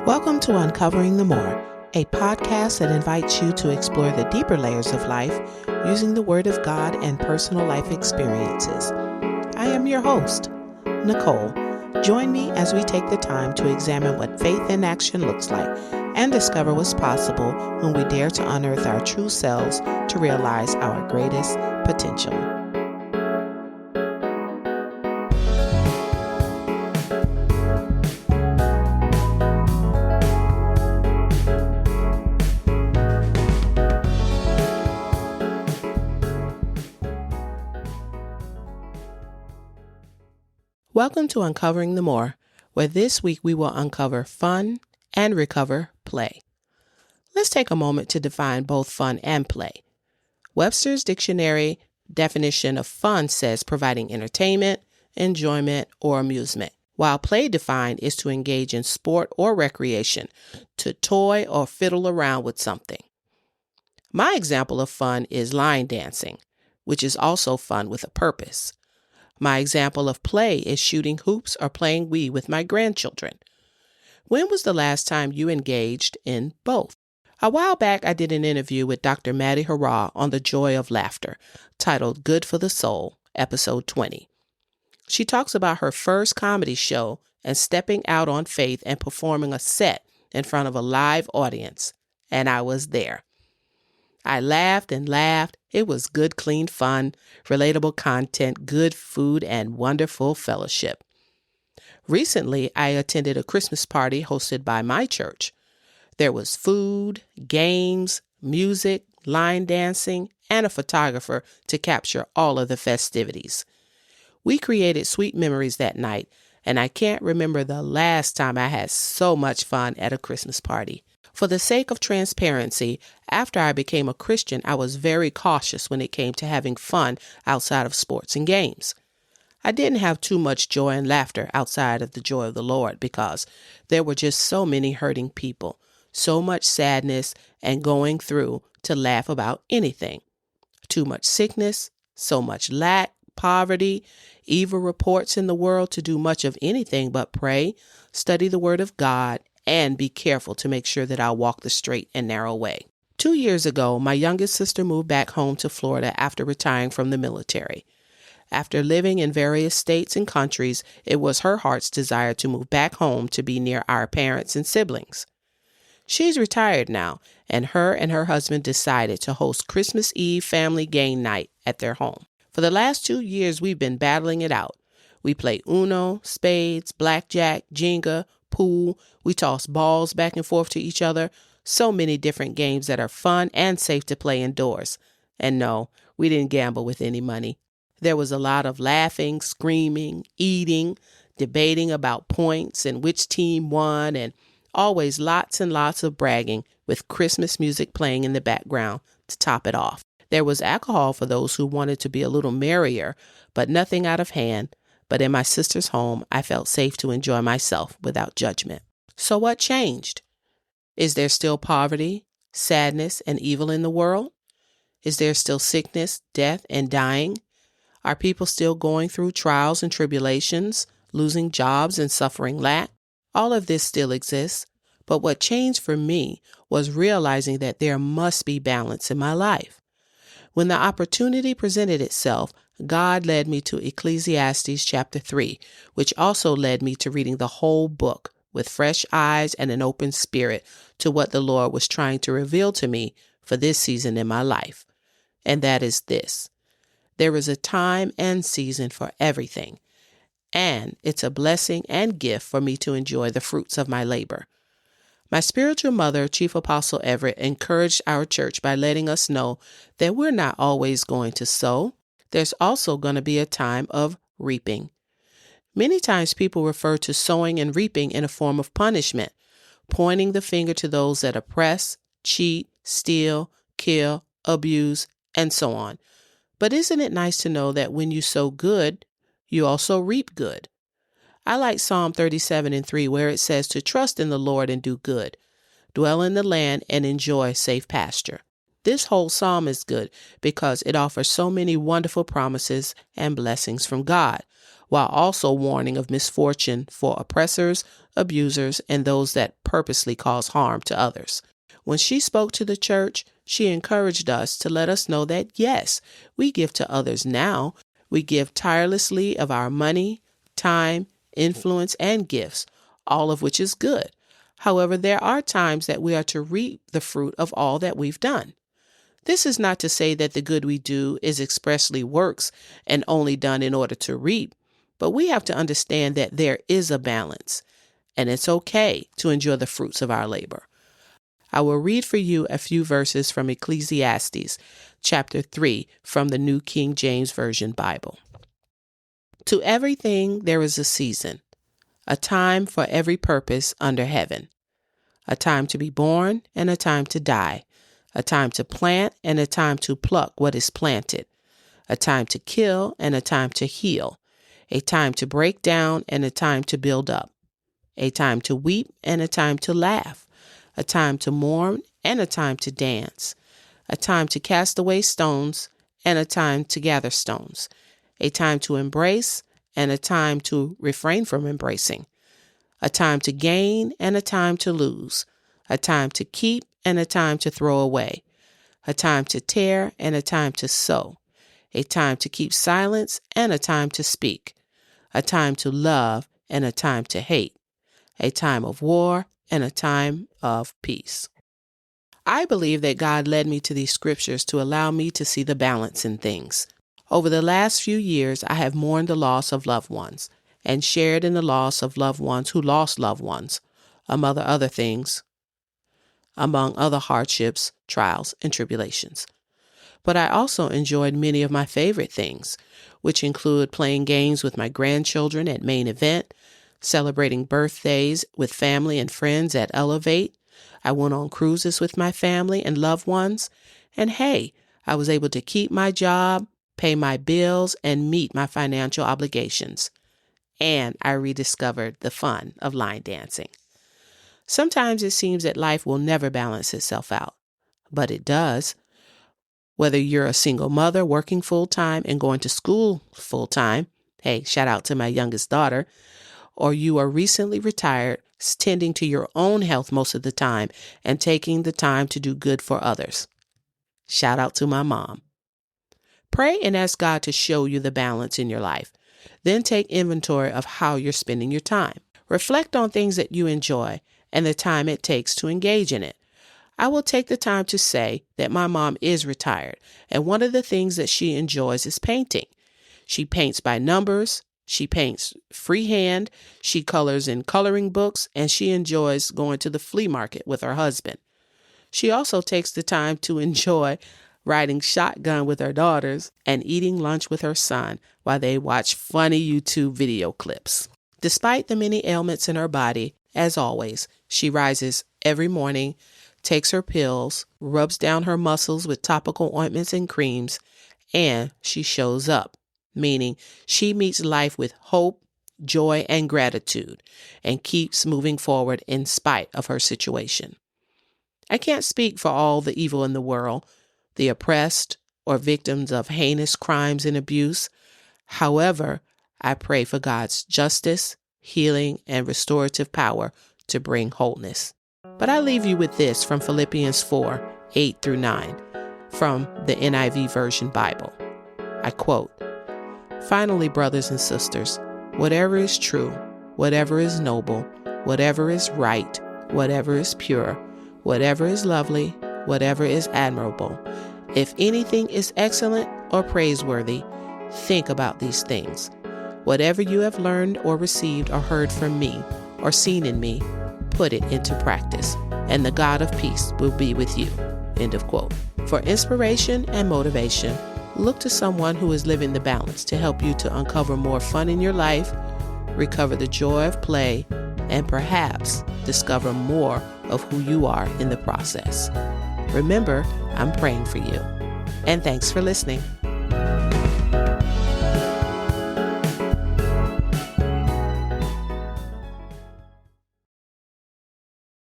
Welcome to Uncovering the More, a podcast that invites you to explore the deeper layers of life using the Word of God and personal life experiences. I am your host, Nicole. Join me as we take the time to examine what faith in action looks like and discover what's possible when we dare to unearth our true selves to realize our greatest potential. Welcome to Uncovering the More, where this week we will uncover fun and recover play. Let's take a moment to define both fun and play. Webster's dictionary definition of fun says providing entertainment, enjoyment, or amusement, while play defined is to engage in sport or recreation, to toy or fiddle around with something. My example of fun is line dancing, which is also fun with a purpose. My example of play is shooting hoops or playing Wii with my grandchildren. When was the last time you engaged in both? A while back, I did an interview with Dr. Maddie Hurrah on the joy of laughter, titled Good for the Soul, episode 20. She talks about her first comedy show and stepping out on faith and performing a set in front of a live audience, and I was there. I laughed and laughed. It was good, clean fun, relatable content, good food, and wonderful fellowship. Recently, I attended a Christmas party hosted by my church. There was food, games, music, line dancing, and a photographer to capture all of the festivities. We created sweet memories that night, and I can't remember the last time I had so much fun at a Christmas party. For the sake of transparency, after I became a Christian, I was very cautious when it came to having fun outside of sports and games. I didn't have too much joy and laughter outside of the joy of the Lord because there were just so many hurting people, so much sadness and going through to laugh about anything. Too much sickness, so much lack, poverty, evil reports in the world to do much of anything but pray, study the Word of God, and be careful to make sure that I walk the straight and narrow way. 2 years ago, my youngest sister moved back home to Florida after retiring from the military. After living in various states and countries, it was her heart's desire to move back home to be near our parents and siblings. She's retired now, and her husband decided to host Christmas Eve family game night at their home. For the last 2 years, we've been battling it out. We play Uno, spades, blackjack, Jenga, pool. We toss balls back and forth to each other. So many different games that are fun and safe to play indoors. And no, we didn't gamble with any money. There was a lot of laughing, screaming, eating, debating about points and which team won, and always lots and lots of bragging with Christmas music playing in the background to top it off. There was alcohol for those who wanted to be a little merrier, but nothing out of hand. But in my sister's home, I felt safe to enjoy myself without judgment. So what changed? Is there still poverty, sadness, and evil in the world? Is there still sickness, death, and dying? Are people still going through trials and tribulations, losing jobs and suffering lack? All of this still exists, but what changed for me was realizing that there must be balance in my life. When the opportunity presented itself, God led me to Ecclesiastes chapter 3, which also led me to reading the whole book with fresh eyes and an open spirit to what the Lord was trying to reveal to me for this season in my life. And that is this: there is a time and season for everything, and it's a blessing and gift for me to enjoy the fruits of my labor. My spiritual mother, Chief Apostle Everett, encouraged our church by letting us know that we're not always going to sow. There's also going to be a time of reaping. Many times people refer to sowing and reaping in a form of punishment, pointing the finger to those that oppress, cheat, steal, kill, abuse, and so on. But isn't it nice to know that when you sow good, you also reap good? I like Psalm 37:3, where it says to trust in the Lord and do good, dwell in the land and enjoy safe pasture. This whole psalm is good because it offers so many wonderful promises and blessings from God, while also warning of misfortune for oppressors, abusers, and those that purposely cause harm to others. When she spoke to the church, she encouraged us to let us know that, yes, we give to others now. We give tirelessly of our money, time, influence, and gifts, all of which is good. However, there are times that we are to reap the fruit of all that we've done. This is not to say that the good we do is expressly works and only done in order to reap, but we have to understand that there is a balance, and it's okay to enjoy the fruits of our labor. I will read for you a few verses from Ecclesiastes, chapter 3, from the New King James Version Bible. To everything there is a season, a time for every purpose under heaven, a time to be born and a time to die, a time to plant and a time to pluck what is planted, a time to kill and a time to heal, a time to break down and a time to build up, a time to weep and a time to laugh, a time to mourn and a time to dance, a time to cast away stones and a time to gather stones, a time to embrace and a time to refrain from embracing, a time to gain and a time to lose, a time to keep and a time to throw away, a time to tear and a time to sow, a time to keep silence and a time to speak, a time to love and a time to hate, a time of war and a time of peace. I believe that God led me to these scriptures to allow me to see the balance in things. Over the last few years, I have mourned the loss of loved ones and shared in the loss of loved ones who lost loved ones, among other things, among other hardships, trials, and tribulations. But I also enjoyed many of my favorite things, which include playing games with my grandchildren at Main Event, celebrating birthdays with family and friends at Elevate. I went on cruises with my family and loved ones. And hey, I was able to keep my job, pay my bills, and meet my financial obligations. And I rediscovered the fun of line dancing. Sometimes it seems that life will never balance itself out, but it does. Whether you're a single mother working full-time and going to school full-time, hey, shout out to my youngest daughter, or you are recently retired, tending to your own health most of the time and taking the time to do good for others. Shout out to my mom. Pray and ask God to show you the balance in your life. Then take inventory of how you're spending your time. Reflect on things that you enjoy and the time it takes to engage in it. I will take the time to say that my mom is retired, and one of the things that she enjoys is painting. She paints by numbers, she paints freehand, she colors in coloring books, and she enjoys going to the flea market with her husband. She also takes the time to enjoy riding shotgun with her daughters and eating lunch with her son while they watch funny YouTube video clips. Despite the many ailments in her body, as always, she rises every morning, takes her pills, rubs down her muscles with topical ointments and creams, and she shows up, meaning she meets life with hope, joy, and gratitude, and keeps moving forward in spite of her situation. I can't speak for all the evil in the world, the oppressed, or victims of heinous crimes and abuse. However, I pray for God's justice, healing, and restorative power to bring wholeness. But I leave you with this from Philippians 4:8-9 from the NIV Version Bible. I quote, "Finally, brothers and sisters, whatever is true, whatever is noble, whatever is right, whatever is pure, whatever is lovely, whatever is admirable, if anything is excellent or praiseworthy, think about these things. Whatever you have learned or received or heard from me or seen in me, put it into practice, and the God of peace will be with you." End of quote. For inspiration and motivation, look to someone who is living the balance to help you to uncover more fun in your life, recover the joy of play, and perhaps discover more of who you are in the process. Remember, I'm praying for you. And thanks for listening.